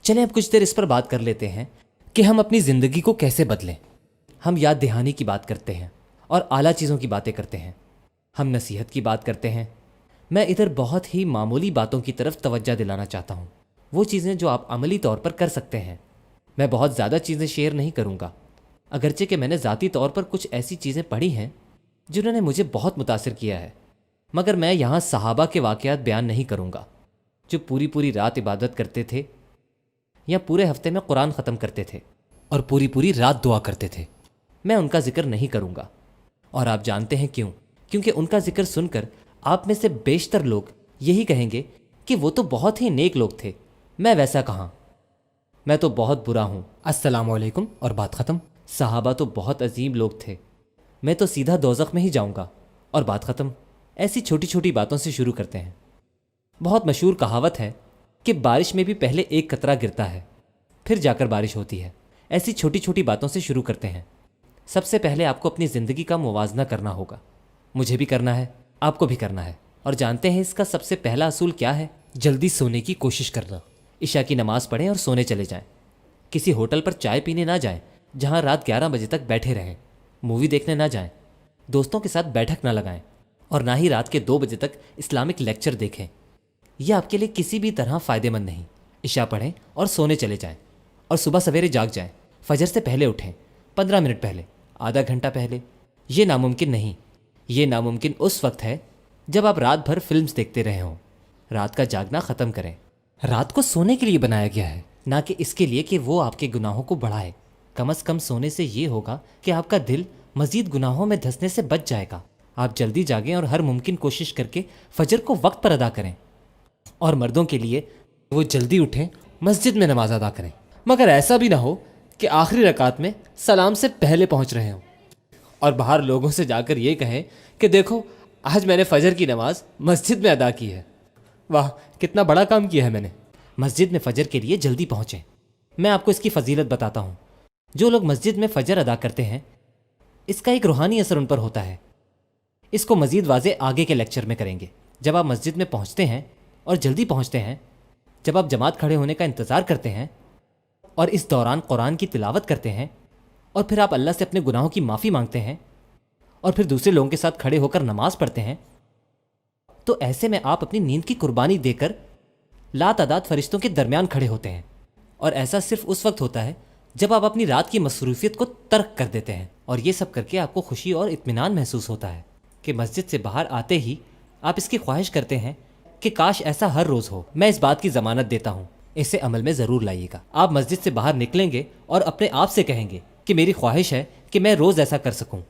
चलें अब कुछ देर इस पर बात कर लेते हैं कि हम अपनी ज़िंदगी को कैसे बदलें। हम याद दहानी की बात करते हैं और आला चीज़ों की बातें करते हैं, हम नसीहत की बात करते हैं। मैं इधर बहुत ही मामूली बातों की तरफ तवज्जो दिलाना चाहता हूँ, वो चीज़ें जो आप अमली तौर पर कर सकते हैं। मैं बहुत ज़्यादा चीज़ें शेयर नहीं करूँगा, अगरचे कि मैंने ज़ाती तौर पर कुछ ऐसी चीज़ें पढ़ी हैं जिन्होंने मुझे बहुत मुतासिर किया है, मगर मैं यहाँ सहाबा के वाक़यात बयान नहीं करूँगा जो पूरी पूरी रात इबादत करते थे या पूरे हफ्ते में कुरान ख़त्म करते थे और पूरी पूरी रात दुआ करते थे। मैं उनका जिक्र नहीं करूँगा, और आप जानते हैं क्यों? क्योंकि उनका जिक्र सुनकर आप में से बेशतर लोग यही कहेंगे कि वो तो बहुत ही नेक लोग थे। मैं वैसा कहाँ, मैं तो बहुत बुरा हूँ। अस्सलाम वालेकुम, और बात ख़त्म। सहाबा तो बहुत अजीम लोग थे, मैं तो सीधा दोज़ख में ही जाऊँगा, और बात ख़त्म। ऐसी छोटी छोटी बातों से शुरू करते हैं। बहुत मशहूर कहावत है कि बारिश में भी पहले एक कतरा गिरता है, फिर जाकर बारिश होती है। ऐसी छोटी छोटी बातों से शुरू करते हैं। सबसे पहले आपको अपनी ज़िंदगी का मुवाजना करना होगा। मुझे भी करना है, आपको भी करना है। और जानते हैं इसका सबसे पहला असूल क्या है? जल्दी सोने की कोशिश करना। इशा की नमाज़ पढ़ें और सोने चले जाएं। किसी होटल पर चाय पीने ना जाएं जहां रात 11 बजे तक बैठे रहें। मूवी देखने ना जाएं, दोस्तों के साथ बैठक ना लगाएं, और ना ही रात के 2 बजे तक इस्लामिक लेक्चर देखें। यह आपके लिए किसी भी तरह फ़ायदेमंद नहीं। इशा पढ़ें और सोने चले जाएं, और सुबह सवेरे जाग जाएं। फजर से पहले उठें, 15 मिनट पहले, आधा घंटा पहले। ये नामुमकिन नहीं, ये नामुमकिन उस वक्त है जब आप रात भर फिल्म्स देखते रहे हों। रात का जागना ख़त्म करें। रात को सोने के लिए बनाया गया है, ना कि इसके लिए कि वो आपके गुनाहों को बढ़ाए। कम अज़ कम सोने से ये होगा कि आपका दिल मज़ीद गुनाहों में धंसने से बच जाएगा। आप जल्दी जागें और हर मुमकिन कोशिश करके फजर को वक्त पर अदा करें। और मर्दों के लिए वो जल्दी उठें, मस्जिद में नमाज अदा करें, मगर ऐसा भी ना हो कि आखिरी रकात में सलाम से पहले पहुंच रहे हों और बाहर लोगों से जाकर ये कहें कि देखो आज मैंने फजर की नमाज मस्जिद में अदा की है। वाह, कितना बड़ा काम किया है मैंने। मस्जिद में फजर के लिए जल्दी पहुँचें। मैं आपको इसकी फजीलत बताता हूँ। जो लोग मस्जिद में फजर अदा करते हैं, इसका एक रूहानी असर उन पर होता है। इसको मज़ीद वाज़े आगे के लेक्चर में करेंगे। जब आप मस्जिद में पहुँचते हैं और जल्दी पहुँचते हैं, जब आप जमात खड़े होने का इंतज़ार करते हैं और इस दौरान कुरान की तिलावत करते हैं, और फिर आप अल्लाह से अपने गुनाहों की माफ़ी मांगते हैं, और फिर दूसरे लोगों के साथ खड़े होकर नमाज़ पढ़ते हैं, तो ऐसे में आप अपनी नींद की कुर्बानी देकर लातादाद फरिश्तों के दरमियान खड़े होते हैं। और ऐसा सिर्फ उस वक्त होता है जब आप अपनी रात की मसरूफियत को तर्क कर देते हैं। और ये सब करके आपको खुशी और इत्मीनान महसूस होता है कि मस्जिद से बाहर आते ही आप इसकी ख्वाहिश करते हैं कि काश ऐसा हर रोज़ हो। मैं इस बात की ज़मानत देता हूँ, इसे अमल में ज़रूर लाइएगा। आप मस्जिद से बाहर निकलेंगे और अपने आप से कहेंगे कि मेरी ख्वाहिश है कि मैं रोज़ ऐसा कर सकूँ।